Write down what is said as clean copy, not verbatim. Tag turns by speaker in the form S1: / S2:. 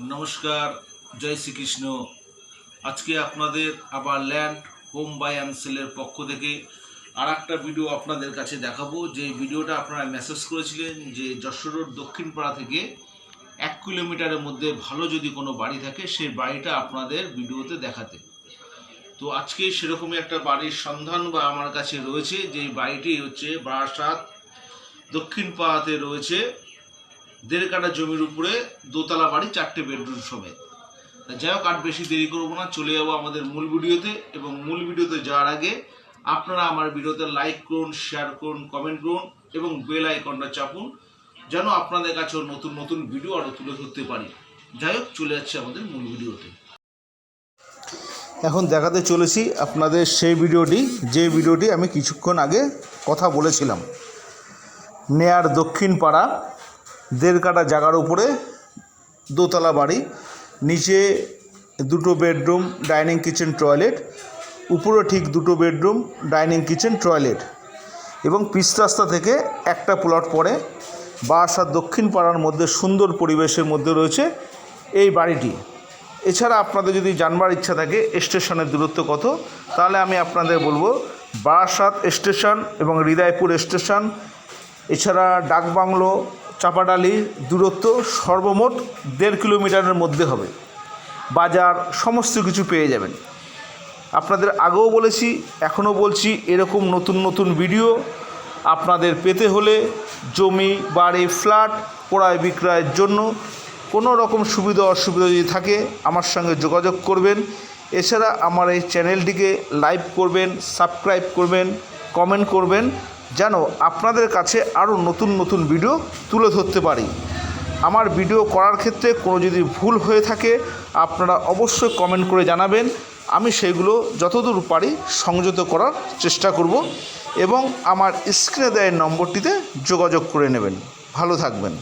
S1: নমস্কার, জয় শ্রীকৃষ্ণ। আজকে আপনাদের আবার ল্যান্ড হোম বাই অ্যান্ড সেলের পক্ষ থেকে আর একটা ভিডিও আপনাদের কাছে দেখাবো। যে ভিডিওটা আপনারা মেসেজ করেছিলেন যে যশোর রোড দক্ষিণ পাড়া থেকে 1 কিলোমিটারের মধ্যে ভালো যদি কোনো বাড়ি থাকে সেই বাড়িটা আপনাদের ভিডিওতে দেখাতে। তো আজকে সেরকমই একটা বাড়ির সন্ধান বা আমার কাছে রয়েছে। যে বাড়িটি হচ্ছে বারাসাত দক্ষিণ পাড়াতে রয়েছে, 1.5 কাঠা জমির উপরে দোতলা বাড়ি, 4টে বেডরুম সমেত। যাই হোক, আর বেশি দেরি করবো না, চলে যাবো আমাদের মূল ভিডিওতে। এবং মূল ভিডিওতে যাওয়ার আগে আপনারা আমার ভিডিওতে লাইক করুন, শেয়ার করুন, কমেন্ট করুন এবং বেল আইকনটা চাপুন, যেন আপনাদের কাছেও নতুন নতুন ভিডিও আরও তুলে ধরতে পারি। যাই হোক, চলে যাচ্ছে আমাদের মূল ভিডিওতে।
S2: এখন দেখাতে চলেছি আপনাদের সেই ভিডিওটি, যে ভিডিওটি আমি কিছুক্ষণ আগে কথা বলেছিলাম। নেয়ার দক্ষিণ পাড়া 1.5 কাঠা জায়গার উপরে দোতলা বাড়ি, নিচে 2টো বেডরুম, ডাইনিং কিচেন টয়লেট, উপরে ঠিক 2টো বেডরুম, ডাইনিং কিচেন টয়লেট এবং পিচ রাস্তা থেকে একটা প্লট পড়ে বারাসাত দক্ষিণ পাড়ার মধ্যে সুন্দর পরিবেশের মধ্যে রয়েছে এই বাড়িটি। এছাড়া আপনাদের যদি জানবার ইচ্ছা থাকে স্টেশনের দূরত্ব কত, তাহলে আমি আপনাদের বলবো বারাসাত স্টেশন এবং হৃদয়পুর স্টেশন, এছাড়া ডাকবাংলো, চাপাডালি দূরত্ব সর্বমোট 1.5 কিলোমিটারের মধ্যে হবে। বাজার সমস্ত কিছু পেয়ে যাবেন। আপনাদের আগেও বলেছি, এখনও বলছি, এরকম নতুন নতুন ভিডিও আপনাদের পেতে হলে জমি, বাড়ি, ফ্ল্যাট ক্রয় বিক্রয়ের জন্য কোনো রকম সুবিধা অসুবিধা যদি থাকে আমার সঙ্গে যোগাযোগ করবেন। এছাড়া আমার এই চ্যানেলটিকে লাইক করবেন, সাবস্ক্রাইব করবেন, কমেন্ট করবেন, যেন আপনাদের কাছে আরও নতুন নতুন ভিডিও তুলে ধরতে পারি। আমার ভিডিও করার ক্ষেত্রে কোনো যদি ভুল হয়ে থাকে আপনারা অবশ্যই কমেন্ট করে জানাবেন। আমি সেগুলো যতদূর পারি সংযত করার চেষ্টা করব এবং আমার স্ক্রিনে দেওয়া নম্বরটিতে যোগাযোগ করে নেবেন। ভালো থাকবেন।